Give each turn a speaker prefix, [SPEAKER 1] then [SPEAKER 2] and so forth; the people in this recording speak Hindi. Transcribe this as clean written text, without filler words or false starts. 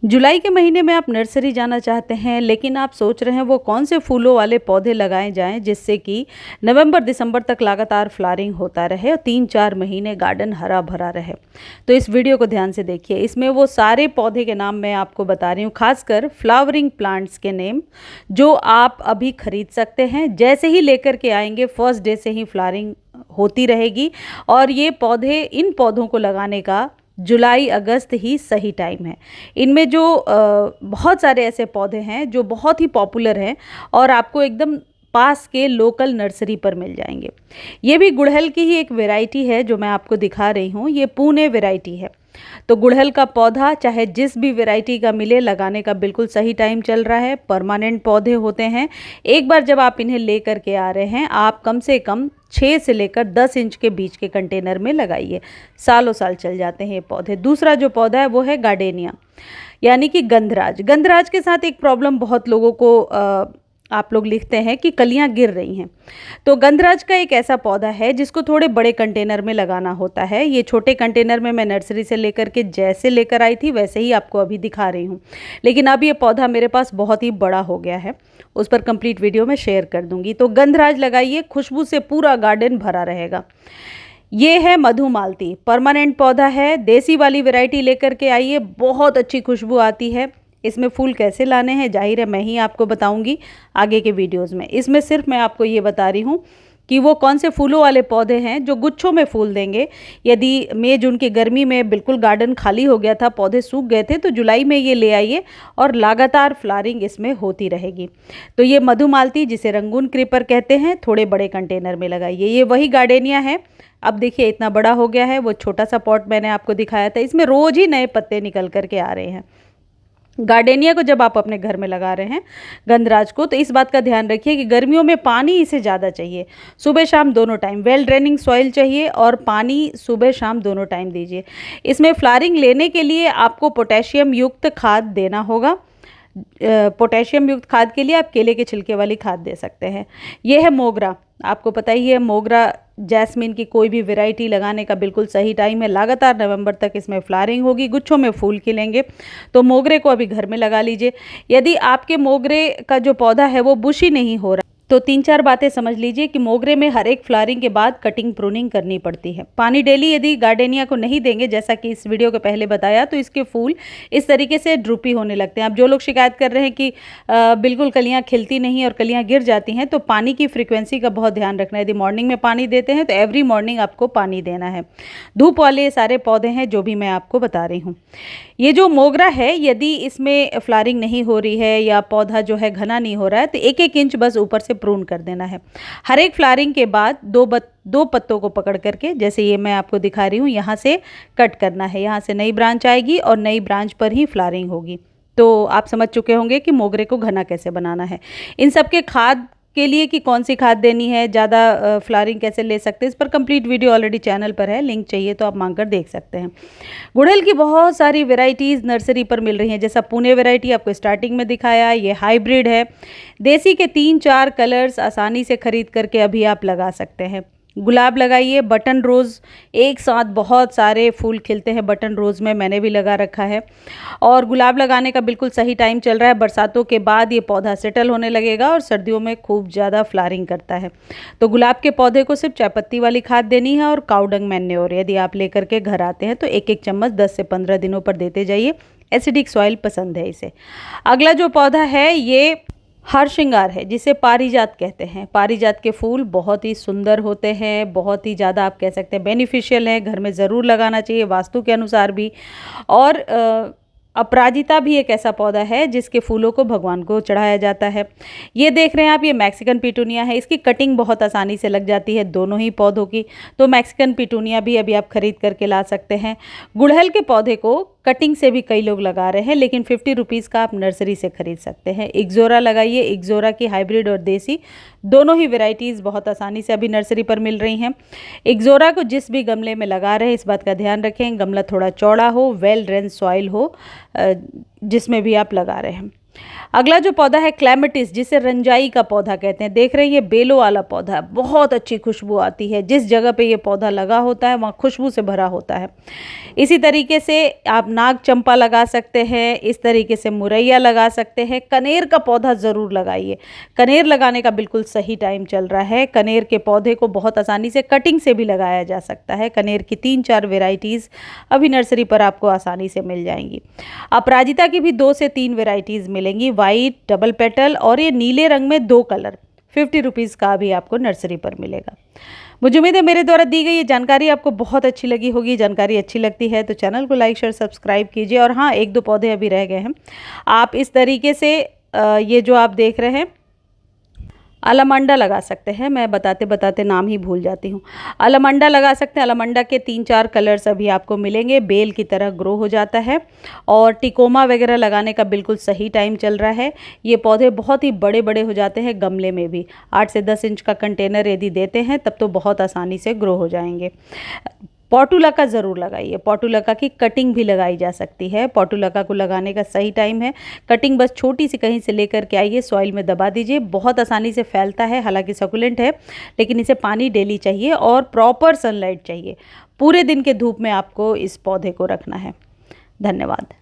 [SPEAKER 1] जुलाई के महीने में आप नर्सरी जाना चाहते हैं, लेकिन आप सोच रहे हैं वो कौन से फूलों वाले पौधे लगाए जाएं जिससे कि नवंबर दिसंबर तक लगातार फ्लावरिंग होता रहे और 3-4 महीने गार्डन हरा भरा रहे। तो इस वीडियो को ध्यान से देखिए। इसमें वो सारे पौधे के नाम मैं आपको बता रही हूँ, खासकर फ्लावरिंग प्लांट्स के नेम जो आप अभी खरीद सकते हैं। जैसे ही लेकर के आएंगे फर्स्ट डे से ही फ्लावरिंग होती रहेगी और ये पौधे, इन पौधों को लगाने का जुलाई अगस्त ही सही टाइम है। इनमें जो बहुत सारे ऐसे पौधे हैं जो बहुत ही पॉपुलर हैं और आपको एकदम पास के लोकल नर्सरी पर मिल जाएंगे। ये भी गुड़हल की ही एक वैरायटी है जो मैं आपको दिखा रही हूँ। ये पुणे वैरायटी है। तो गुड़हल का पौधा चाहे जिस भी वैरायटी का मिले, लगाने का बिल्कुल सही टाइम चल रहा है। परमानेंट पौधे होते हैं। एक बार जब आप इन्हें ले करके आ रहे हैं, आप कम से कम 6 से लेकर 10 इंच के बीच के कंटेनर में लगाइए। सालों साल चल जाते हैं ये पौधे। दूसरा जो पौधा है वो है गार्डेनिया, यानी कि गंधराज। गंधराज के साथ एक प्रॉब्लम बहुत लोगों को आप लोग लिखते हैं कि कलियां गिर रही हैं। तो गंधराज का एक ऐसा पौधा है जिसको थोड़े बड़े कंटेनर में लगाना होता है। ये छोटे कंटेनर में मैं नर्सरी से लेकर के जैसे लेकर आई थी वैसे ही आपको अभी दिखा रही हूँ, लेकिन अब ये पौधा मेरे पास बहुत ही बड़ा हो गया है। उस पर कंप्लीट वीडियो में शेयर कर दूंगी। तो गंधराज लगाइए, खुशबू से पूरा गार्डन भरा रहेगा। ये है मधुमालती, परमानेंट पौधा है। देसी वाली वैरायटी लेकर के आइए, बहुत अच्छी खुशबू आती है। इसमें फूल कैसे लाने हैं जाहिर है मैं ही आपको बताऊंगी आगे के वीडियोस में। इसमें सिर्फ मैं आपको ये बता रही हूँ कि वो कौन से फूलों वाले पौधे हैं जो गुच्छों में फूल देंगे। यदि मई जून की गर्मी में बिल्कुल गार्डन खाली हो गया था, पौधे सूख गए थे, तो जुलाई में ये ले आइए और लगातार फ्लावरिंग इसमें होती रहेगी। तो ये मधुमालती, जिसे रंगून क्रीपर कहते हैं, थोड़े बड़े कंटेनर में लगाइए। ये वही गार्डेनिया है। अब देखिए इतना बड़ा हो गया है। वो छोटा सा पॉट मैंने आपको दिखाया था, इसमें रोज़ ही नए पत्ते निकल करके आ रहे हैं। गार्डेनिया को जब आप अपने घर में लगा रहे हैं, गंधराज को, तो इस बात का ध्यान रखिए कि गर्मियों में पानी इसे ज़्यादा चाहिए। सुबह शाम दोनों टाइम वेल ड्रेनिंग सॉइल चाहिए और पानी सुबह शाम दोनों टाइम दीजिए। इसमें फ्लावरिंग लेने के लिए आपको पोटेशियम युक्त खाद देना होगा। पोटेशियम युक्त खाद के लिए आप केले के छिलके वाली खाद दे सकते हैं। यह है मोगरा। आपको पता ही है, मोगरा जैस्मिन की कोई भी वैरायटी लगाने का बिल्कुल सही टाइम है। लगातार नवंबर तक इसमें फ्लावरिंग होगी, गुच्छों में फूल खिलेंगे। तो मोगरे को अभी घर में लगा लीजिए। यदि आपके मोगरे का जो पौधा है वो बुशी नहीं हो रहा, तो 3-4 बातें समझ लीजिए कि मोगरे में हर एक फ्लावरिंग के बाद कटिंग प्रूनिंग करनी पड़ती है। पानी डेली यदि गार्डेनिया को नहीं देंगे, जैसा कि इस वीडियो के पहले बताया, तो इसके फूल इस तरीके से ड्रूपी होने लगते हैं। अब जो लोग शिकायत कर रहे हैं कि बिल्कुल कलियां खिलती नहीं और कलियां गिर जाती हैं, तो पानी की फ्रीक्वेंसी का बहुत ध्यान रखना है। यदि मॉर्निंग में पानी देते हैं तो एवरी मॉर्निंग आपको पानी देना है। धूप वाले सारे पौधे हैं जो भी मैं आपको बता रही हूँ। ये जो मोगरा है, यदि इसमें फ्लावरिंग नहीं हो रही है या पौधा जो है घना नहीं हो रहा है, तो 1-1 इंच बस ऊपर से प्रून कर देना है। हर एक फ्लावरिंग के बाद दो पत्तों को पकड़ करके, जैसे ये मैं आपको दिखा रही हूँ, यहाँ से कट करना है। यहाँ से नई ब्रांच आएगी और नई ब्रांच पर ही फ्लावरिंग होगी। तो आप समझ चुके होंगे कि मोगरे को घना कैसे बनाना है। इन सब के खाद के लिए कि कौन सी खाद देनी है, ज़्यादा फ्लावरिंग कैसे ले सकते हैं, इस पर कंप्लीट वीडियो ऑलरेडी चैनल पर है। लिंक चाहिए तो आप मांग कर देख सकते हैं। गुड़हल की बहुत सारी वैरायटीज़ नर्सरी पर मिल रही हैं। जैसा पुणे वैरायटी आपको स्टार्टिंग में दिखाया, ये हाइब्रिड है। देसी के 3-4 कलर्स आसानी से खरीद करके अभी आप लगा सकते हैं। गुलाब लगाइए, बटन रोज़, एक साथ बहुत सारे फूल खिलते हैं बटन रोज़ में, मैंने भी लगा रखा है। और गुलाब लगाने का बिल्कुल सही टाइम चल रहा है। बरसातों के बाद ये पौधा सेटल होने लगेगा और सर्दियों में खूब ज़्यादा फ्लावरिंग करता है। तो गुलाब के पौधे को सिर्फ चायपत्ती वाली खाद देनी है और काउडंग मैन्योर यदि आप लेकर के घर आते हैं तो 1-1 चम्मच 10 से 15 दिनों पर देते जाइए। एसिडिक सॉइल पसंद है इसे। अगला जो पौधा है ये हार श्रृंगार है, जिसे पारिजात कहते हैं। पारिजात के फूल बहुत ही सुंदर होते हैं, बहुत ही ज़्यादा आप कह सकते हैं बेनिफिशियल है। घर में ज़रूर लगाना चाहिए वास्तु के अनुसार भी। और अपराजिता भी एक ऐसा पौधा है जिसके फूलों को भगवान को चढ़ाया जाता है। ये देख रहे हैं आप, ये मैक्सिकन पिटूनिया है। इसकी कटिंग बहुत आसानी से लग जाती है दोनों ही पौधों की। तो मैक्सिकन पिटूनिया भी अभी आप खरीद करके ला सकते हैं। गुड़हल के पौधे को कटिंग से भी कई लोग लगा रहे हैं, लेकिन 50 रुपीज़ का आप नर्सरी से खरीद सकते हैं। इक्ज़ोरा लगाइए। इक्ज़ोरा की हाइब्रिड और देसी दोनों ही वैरायटीज़ बहुत आसानी से अभी नर्सरी पर मिल रही हैं। इक्ज़ोरा को जिस भी गमले में लगा रहे हैं, इस बात का ध्यान रखें गमला थोड़ा चौड़ा हो, वेल ड्रेन सॉइल हो जिसमें भी आप लगा रहे हैं। अगला जो पौधा है क्लैमिटिस, जिसे रंजाई का पौधा कहते हैं। देख रहे हैं ये बेलों वाला पौधा है, बहुत अच्छी खुशबू आती है। जिस जगह पे ये पौधा लगा होता है वहाँ खुशबू से भरा होता है। इसी तरीके से आप नाग चंपा लगा सकते हैं, इस तरीके से मुरैया लगा सकते हैं। कनेर का पौधा ज़रूर लगाइए। कनेर लगाने का बिल्कुल सही टाइम चल रहा है। कनेर के पौधे को बहुत आसानी से कटिंग से भी लगाया जा सकता है। कनेर की 3-4 वेराइटीज़ अभी नर्सरी पर आपको आसानी से मिल जाएंगी। अपराजिता की भी 2 से 3 वेराइटीज़ मिलेंगी, वाइट, डबल पेटल और ये नीले रंग में 2 कलर। 50 रुपीज़ का भी आपको नर्सरी पर मिलेगा। मुझे उम्मीद है मेरे द्वारा दी गई ये जानकारी आपको बहुत अच्छी लगी होगी। जानकारी अच्छी लगती है तो चैनल को लाइक शेयर सब्सक्राइब कीजिए। और हाँ, 1-2 पौधे अभी रह गए हैं। आप इस तरीके से ये जो आप देख रहे हैं अलमंडा लगा सकते हैं। मैं बताते बताते नाम ही भूल जाती हूँ। अलमंडा लगा सकते हैं। अलमंडा के 3-4 कलर्स अभी आपको मिलेंगे, बेल की तरह ग्रो हो जाता है। और टिकोमा वगैरह लगाने का बिल्कुल सही टाइम चल रहा है। ये पौधे बहुत ही बड़े बड़े हो जाते हैं गमले में भी। 8 से 10 इंच का कंटेनर यदि देते हैं तब तो बहुत आसानी से ग्रो हो जाएंगे। पॉटुलका ज़रूर लगाइए। पॉटुलका की कटिंग भी लगाई जा सकती है। पॉटुलका को लगाने का सही टाइम है। कटिंग बस छोटी सी कहीं से लेकर के आइए, सॉइल में दबा दीजिए, बहुत आसानी से फैलता है। हालांकि सकुलेंट है लेकिन इसे पानी डेली चाहिए और प्रॉपर सनलाइट चाहिए। पूरे दिन के धूप में आपको इस पौधे को रखना है। धन्यवाद।